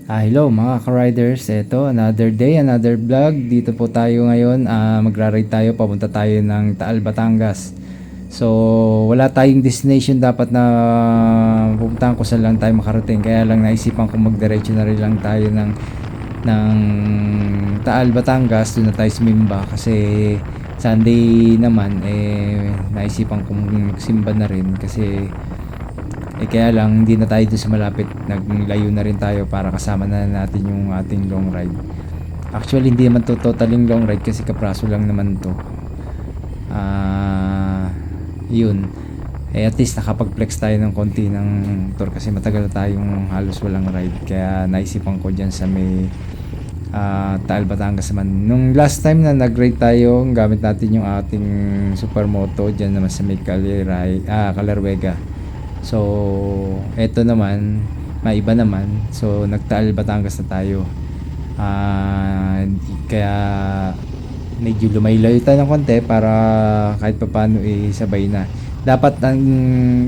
Hello mga ka-riders, eto another day, another vlog. Dito po tayo ngayon, magra-ride tayo, papunta tayo ng Taal, Batangas. So wala tayong destination dapat na pupuntahan ko saan lang tayo makarating. Kaya lang naisipan ko magdiretso na rin lang tayo ng Taal, Batangas. Doon na tayo sumimba kasi Sunday naman, naisipan kong magsimba na rin kasi kaya lang hindi na tayo doon sa malapit, naglayo na rin tayo para kasama na natin yung ating long ride. Actually hindi naman to totaling long ride kasi kapraso lang naman to. Yun, at least nakapag-flex tayo ng konti ng motor kasi matagal na tayong halos walang ride. Kaya naisipan ko dyan sa may Taal, Batangas naman. Nung last time na nag-ride tayo, gamit natin yung ating supermoto dyan naman sa may Calarwega. So eto naman maiba naman, so nagtaal Batangas na tayo. Kaya medyo lumayo-layo tayo ng konti para kahit papaano sabay na. Dapat ang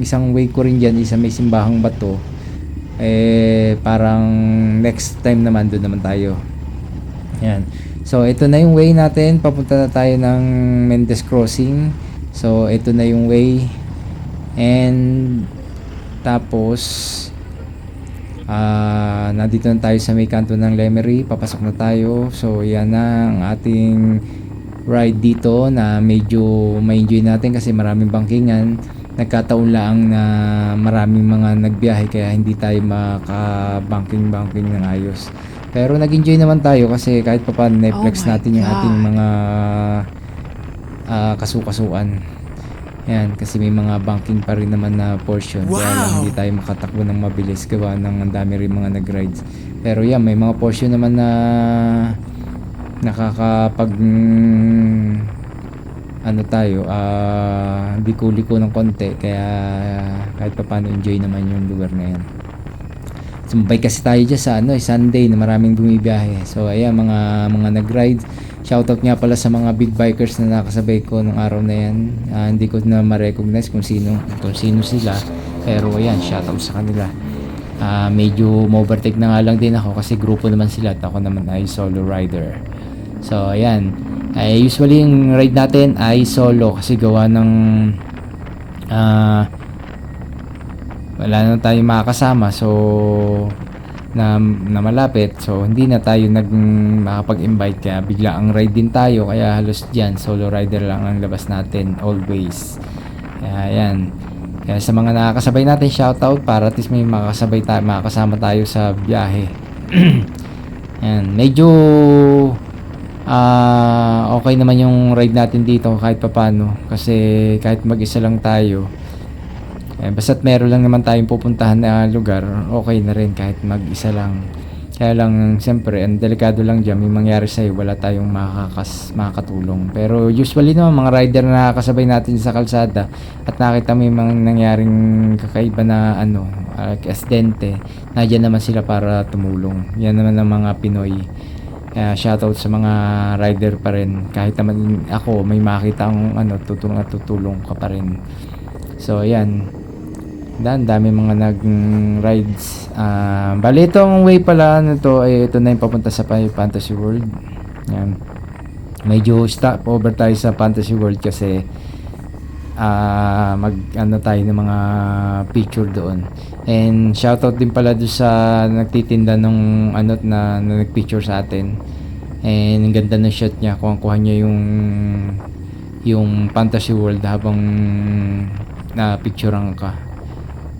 isang way ko rin dyan isa may simbahang bato, parang next time naman doon naman tayo. Yan, so ito na yung way natin, papunta na tayo ng Mendez Crossing. So ito na yung way, and tapos nandito na tayo sa may kanto ng Lemery, papasok na tayo. So yan na ang ating ride dito na medyo ma-enjoy natin kasi maraming bangkingan. Nagkataon lang na maraming mga nagbiyahe kaya hindi tayo maka-banking ng ayos. Pero nag-enjoy naman tayo kasi kahit pa paano na-flex natin yung ating mga kasukasuan. Yan, kasi may mga banking pa rin naman na portion. Kaya lang hindi tayo makatakbo ng mabilis gawa ng ang dami rin mga nag-rides. Pero yan, may mga portion naman na nakakapag tayo, liko-liko ng konti. Kaya kahit pa paano enjoy naman yung lugar na yan. Sumbay kasi tayo dyan sa Sunday na maraming bumibiyahe. So ayan, mga nag-ride. Shoutout nga pala sa mga big bikers na nakasabay ko nung araw na yan. Hindi ko na ma-recognize kung sino sila. Pero ayan, shoutout sa kanila. Medyo ma-overtake na nga lang din ako kasi grupo naman sila at ako naman ay solo rider. So ayan, usually yung ride natin ay solo kasi gawa ng wala na tayong makakasama na malapit, so hindi na tayo makapag-invite kaya bigla ang ride din tayo, kaya halos dyan solo rider lang ang labas natin always. Kaya yan, kaya sa mga nakakasabay natin shoutout para at least may makakasama tayo sa biyahe. Yan, medyo okay naman yung ride natin dito kahit papano kasi kahit mag-isa lang tayo, basta't meron lang naman tayong pupuntahan na lugar, okay na rin kahit mag-isa lang. Kaya lang siyempre ang delikado lang dyan, may mangyari sa'yo, wala tayong makakatulong. Pero usually naman mga rider na nakakasabay natin sa kalsada at nakita mo yung mga nangyaring kakaiba na aksidente, nandiyan naman sila para tumulong. Yan naman ang mga Pinoy. Kaya shoutout sa mga rider pa rin, kahit naman ako may makita akong tutulong ka pa rin. So ayan, dami mga nag-rides. Bali itong way pala ito na yung papunta sa Fantasy World. Yan, medyo stop over tayo sa Fantasy World kasi tayo ng mga picture doon. And shoutout din pala doon sa nagtitinda nung na nagpicture sa atin. And ang ganda ng shot niya, kuha niya yung Fantasy World habang na picturean ka.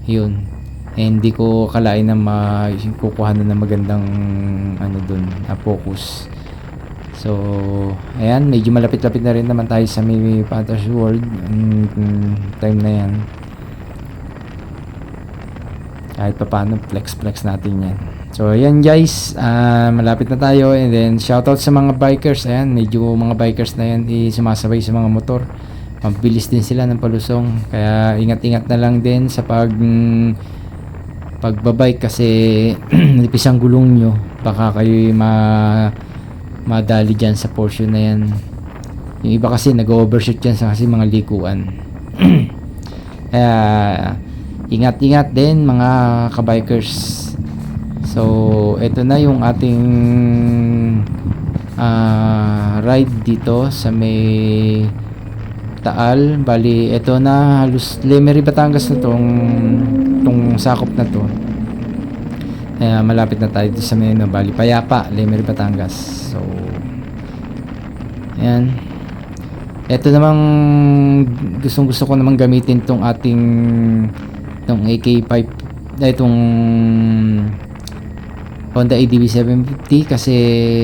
Yun, hindi ko kalain na kukuha na ng magandang dun focus. So ayan, medyo malapit-lapit na rin naman tayo sa may Fantasy World time na yan. Kahit pa paano flex natin yan. So ayan guys, malapit na tayo. And then shoutout sa mga bikers. Ayan, medyo mga bikers na yan sumasabay sa mga motor. Mabilis din sila ng palusong, kaya ingat-ingat na lang din sa pagbabike kasi nipis ang gulong nyo, baka kayo madali dyan sa portion na yan. Yung iba kasi nag-overshoot dyan kasi mga likuan. Kaya ingat-ingat din mga kabikers So ito na yung ating ride dito sa may Taal. Bali ito na halos Lemery, Batangas na tong sakop na to. Malapit na tayo dito sa may bali Payapa, Lemery, Batangas. So ayan, ito namang gusto ko namang gamitin tong ating AK5 itong Honda ADV 750 kasi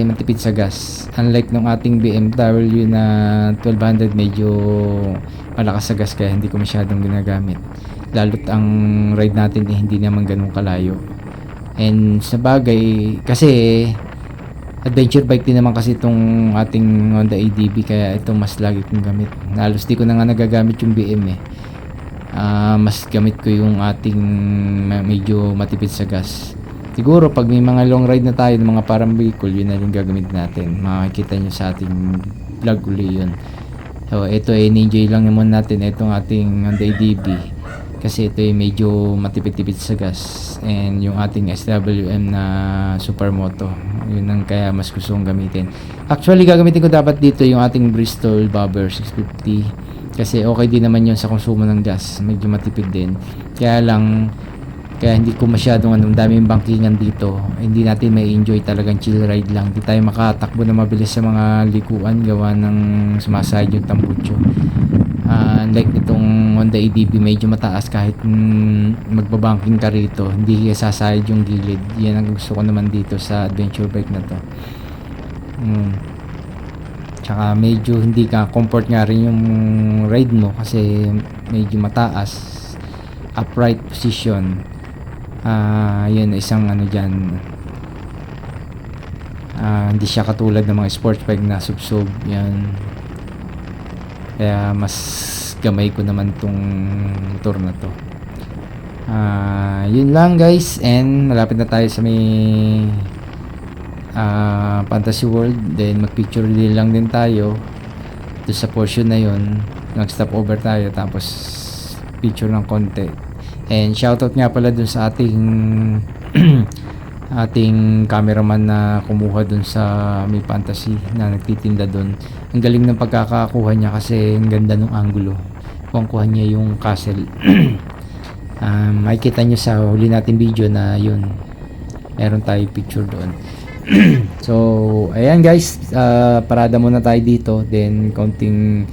matipid sa gas, unlike nung ating BMW na 1200 medyo malakas sa gas, kaya hindi ko masyadong ginagamit, lalo't ang ride natin hindi naman ganun kalayo. And sa bagay kasi adventure bike din naman kasi itong ating Honda ADV, kaya ito mas lagi kong gamit. Halos di ko na nga nagagamit yung BM mas gamit ko yung ating medyo matipid sa gas. Siguro pag may mga long ride na tayo ng mga parang vehicle, yun na rin gagamit natin. Makikita nyo sa ating vlog uli yun. So ito ay in-enjoy lang naman natin itong ating Honda ADV kasi ito ay medyo matipid-tipid sa gas, and yung ating SWM na Supermoto, yun ang kaya mas gusto kong gamitin. Actually gagamitin ko dapat dito yung ating Bristol Bobber 650 kasi okay din naman yun sa konsumo ng gas, medyo matipid din. Kaya hindi ko masyadong daming bangkingan dito, hindi natin may enjoy, talagang chill ride lang. Hindi tayo makatakbo na mabilis sa mga likuan gawa ng sumasayad yung tambucho. Like nitong Honda ADV medyo mataas, kahit magbabangking ka rito hindi sasayad yung gilid. Yan ang gusto ko naman dito sa adventure bike na to. Tsaka medyo hindi ka comfort nga rin yung ride mo kasi medyo mataas, upright position. Yun isang dyan, hindi siya katulad ng mga sports bike na subsob yan, kaya mas gamay ko naman tong motor na to. Yun lang guys, and malapit na tayo sa may Fantasy World, then mag picture deal lang din tayo doon sa portion na yun. Nag stop over tayo tapos picture ng konti. And shoutout nga pala dun sa ating ating cameraman na kumuha dun sa may Fantasy na nagtitinda dun. Ang galing ng pagkakakuha niya kasi ang ganda ng angulo. Kuha niya yung castle. Makikita nyo sa huli natin video na yun, meron tayo picture doon. So ayan guys, parada muna tayo dito, then konting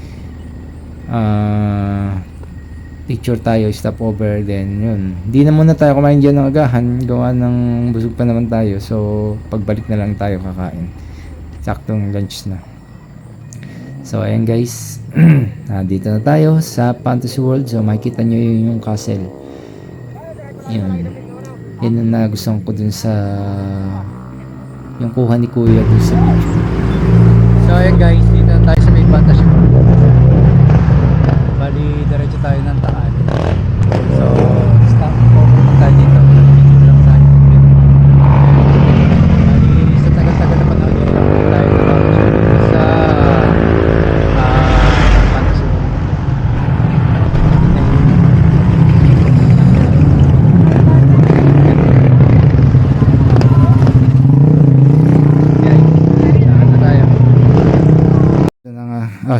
picture tayo, stop over, then yun, hindi na muna tayo kumain dyan ng agahan, gawa ng busog pa naman tayo. So pagbalik na lang tayo kakain, saktong lunch na. So ayan guys, dito na tayo sa Fantasy World. So makikita nyo yung castle, yun ang nagustuhan ko dun sa yung kuha ni kuya dun sa video. So ayan guys, dito na tayo sa may Fantasy World. Bali diretso tayo ng Taal. So stop over pa tayo dito. Dito lang tayo. Bali sa tagal-tagal na panahon tayo sa Fantasy World.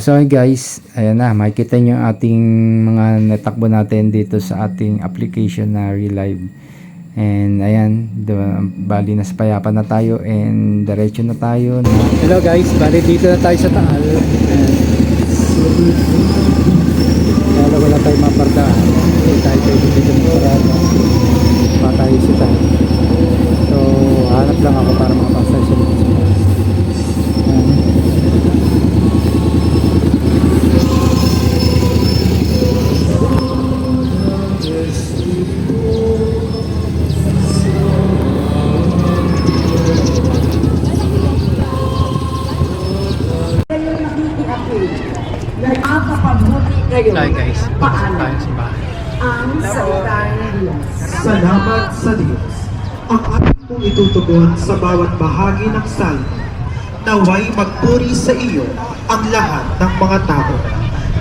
So guys, ayan na, makikita nyo ating mga natakbo natin dito sa ating application na Relive. And ayan, bali na sa Payapa na tayo, and diretso na tayo. Hello guys, bali dito na tayo sa Taal. Kaya wala tayo mapardaan, hindi tayo pwede dito ng parada, pa tayo sa Taal. So hanap lang ako para makapasay sa dito. Hi guys, pasok tayo sa bahay. Salamat sa Diyos. Ang ating mong itutugon sa bawat bahagi ng salmo. Naway magpuri sa iyo ang lahat ng mga tao.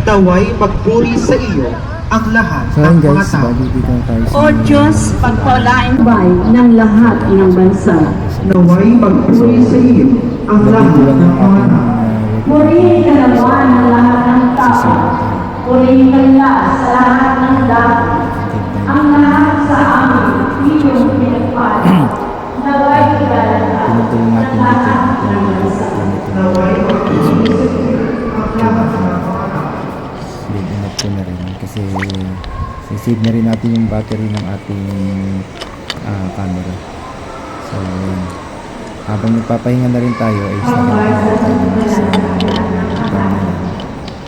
Naway magpuri sa iyo ang lahat So ng ayun mga guys, tao. bali dito na tayo sa O Diyos, pagpaulain bay ng lahat ng bansa. Naway magpuri sa iyo ang lahat nandito lang ng yung mga ating tao. Purihin ka naman ng lahat ng tao. Purihin ka nila sa lahat ng dami. Ang lahat sa amin, iyong pinagpala. Naway kilala ka. pinutulong natin dito. Naway magpuri sa iyo ang lahat ng mga tao. Then inap ko na rin kasi save na rin natin yung battery ng ating camera. So yun. Habang nagpapahinga na rin tayo ay nakikita tayo sa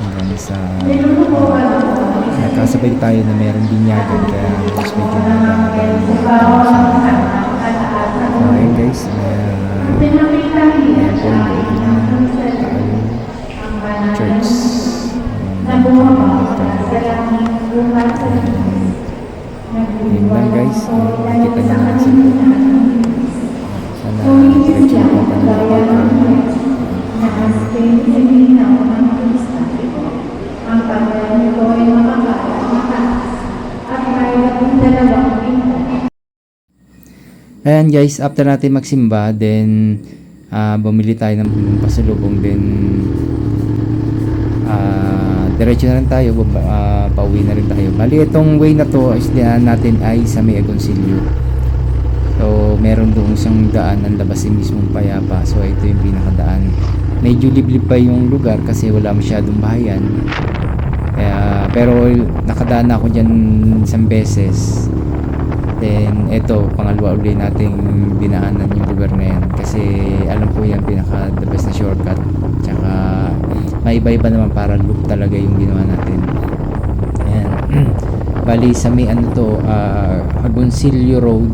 hanggang sa nagkasabay tayo na mayroong binyagan kaya mas medyo nagkakaroon so ayun guys ayan po yung loob ng Taal Church. Yun lang guys, nakikita nyo na kasi sana diretso na po panalapag ayan guys, after natin magsimba then bumili tayo ng pasalubong then diretso na rin tayo pauwi na rin tayo. Bali itong way na to is daan natin ay sa may Agoncillo. So meron doon isang daan ng labas mismong Payapa. So ito yung pinakadaan. Medyo liblib pa yung lugar kasi wala masyadong bahayan. Kaya, pero nakadaan na ako dyan isang beses. Then ito pangalawa uli nating dinaanan yung lugar na yan kasi alam ko yan pinaka the best na shortcut. Tsaka may iba-iba naman para loop talaga yung ginawa natin. Ayan. Bali sa may ano to Agoncillo Road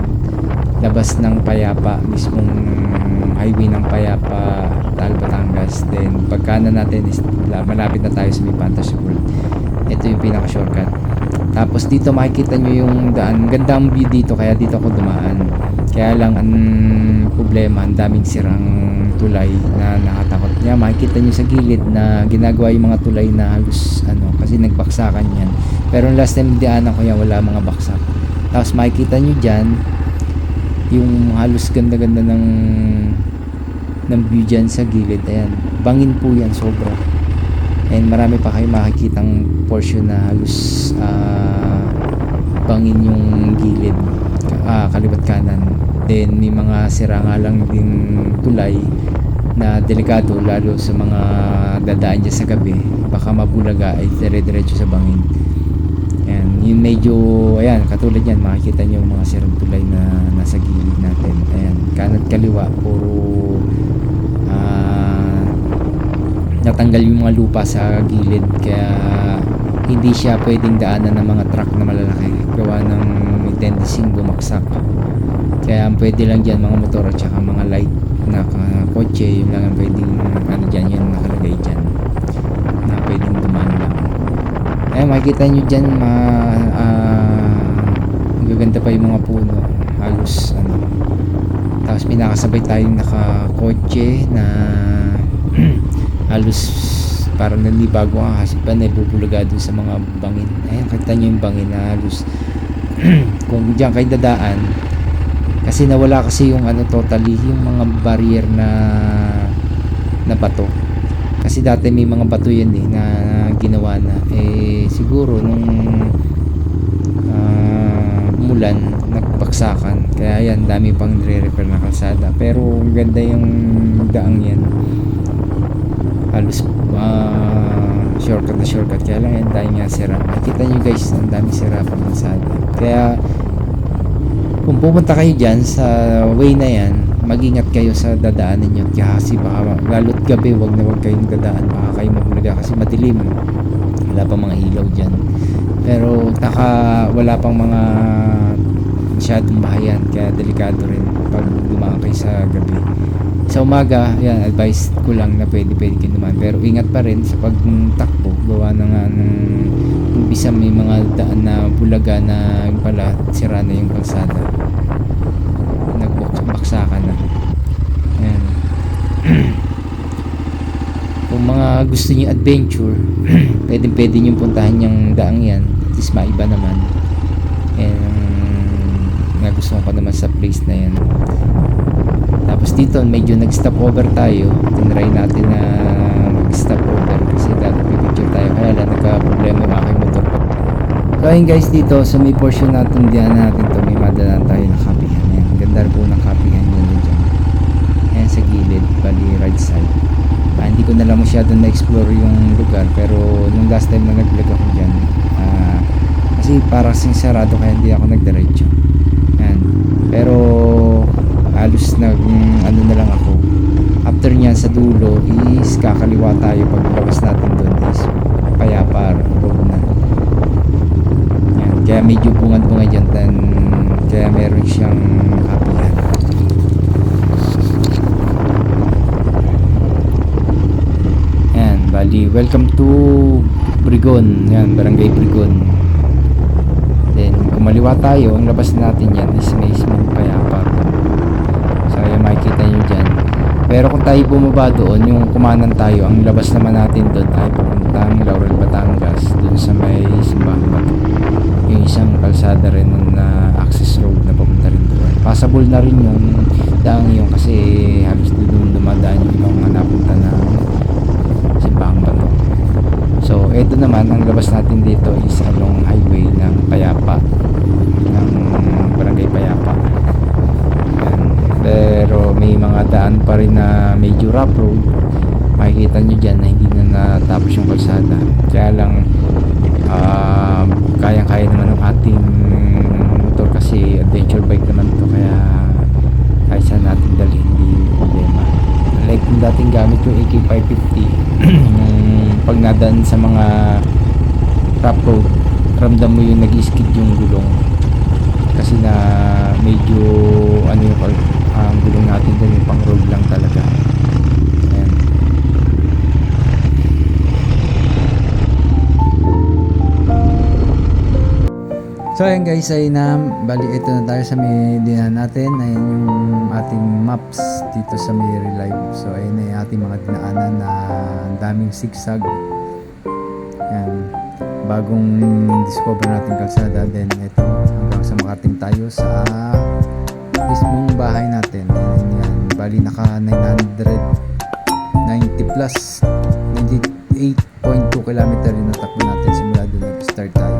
labas ng Payapa, mismong highway ng Payapa, Taal, Batangas. Then pagkanan natin is malapit na tayo sa may Pantas World. Ito yung pinaka shortcut. Tapos dito makikita nyo yung daan. Ganda ang view dito kaya dito ako dumaan. Kaya lang ang problema, ang daming sirang tulay na nakatakot niya. Makikita nyo sa gilid na ginagawa yung mga tulay na halos kasi nagbaksakan yan. Pero last time dianan ko yan wala mga baksak. Tapos makikita nyo dyan yung halos ganda-ganda ng view dyan sa gilid. Ayan, bangin po yan sobra. And marami pa kayo makikitang portion na halos bangin yung gilid, kaliwat kanan. Then may mga sira nga lang din tulay na delikado lalo sa mga dadaan dyan sa gabi, baka mabulaga ay dire-diretso sa bangin. Ayan, yung medyo ayan, katulad yan makikita nyo yung mga sirang tulay na nasa gilid natin. Ayan, kanan kaliwa puro natanggal yung mga lupa sa gilid kaya hindi siya pwedeng daanan ng mga truck na malalaki gawa ng tendency bumaksak. Kaya ang pwede lang dyan mga motor at saka mga light na kotse, yun lang ang pwedeng dyan, yun nakalagay dyan na pwedeng dumaan lang. Ayan, makikita nyo dyan magaganda pa yung mga puno halos tapos pinakasabay tayong nakakotse na halos parang nalibago nga kasi pa nabubulaga dun sa mga bangin. Ayan, kita nyo yung bangin na halos kung dyan kayo dadaan kasi nawala kasi yung totally yung mga barrier na bato kasi dati may mga bato yan na ginawa na siguro nung umulan nagbaksakan kaya yan dami pang nire-repair na kalsada pero ang ganda yung daang yan halos shortcut na shortcut kaya lang yan dahil nga sira. Nakita nyo guys ang dami sira pang kalsada kaya kung pupunta kayo dyan sa way na yan mag-ingat kayo sa dadaanan nyo kasi baka lalo't gabi wag kayong dadaan baka kayo mabulaga kasi madilim wala pang mga ilaw dyan pero wala pang mga masyadong bahayan kaya delikado rin pag dumaan kayo sa gabi. Sa umaga, yan, advice ko lang na pwede kayo dumaan. Pero ingat pa rin sa pagtakbo. Gawa na nga ng umpisa may mga daan na bulaga na pala sira na yung kalsada. Nagbaksakan na. Ayan. Kung mga gusto niyo adventure, pwede niyo puntahan yung daang yan. At least maiba naman. And nagustuhan ko naman sa place na yan. Tapos dito medyo nag-stop over tayo. Tinry natin na mag-stop over kasi dati picture tayo, kaya lang nagka-problema yung aking motor. So ayun guys, dito sa may portion natin diyan natin to, may madalan tayo na kapihan. Ayan, ganda po ng kapihan nyo dyan. Ayan sa gilid, bali right side. Hindi ko na lang masyado na-explore yung lugar, pero nung last time na nag-vlog ako dyan, kasi parang sarado kaya hindi ako nagdiretso. Ayan. Pero halos ano na lang ako. After nyan sa dulo is kakaliwa tayo, paglabas natin doon is payapa road na. Ayan. Kaya medyo bungad-bungad dyan, kaya meron siyang kapihan. Ayan, bali welcome to Brigon. Yan, Barangay Brigon. Then kumaliwa tayo, ang labas natin yan is mismo payapa. So ayan, makikita nyo dyan. Pero kung tayo bumaba doon, yung kumanan tayo, ang labas naman natin doon ay papuntang Laurel, Batangas, doon sa may Simbahan Bato. Yung isang kalsada rin na access road na papunta rin doon. Passable na rin yung daang yun kasi halos doon dumadaan yung mga napunta na Simbahan Bato. So eto naman, ang labas natin dito is along highway ng Payapa, ng Barangay Payapa. Yan. Pero may mga daan pa rin na medyo rough road. Makikita nyo dyan na hindi na natapos yung kalsada. Kaya lang kayang-kaya naman ng ating motor kasi adventure bike naman to, kaya kahit saan natin dalhin hindi problema. Like yung dating gamit yung AK550 pag nadaan sa mga rough road, ramdam mo yung nag-skid yung gulong kasi na medyo ano yung gulong natin dun, yung pang road lang talaga. Ayan. So ayan guys, ay bali ito na tayo sa may dinaan natin. Ayan yung ating maps dito sa may relive. So ayan na yung ating mga dinaanan na daming zigzag. Ayan, bagong discover natin kalsada. Then ito, hanggang sa makating tayo sa mismong bahay natin. Ayan, yan. Bali naka 990 plus 98.2 km yung natakbo natin simula doon nag-start tayo.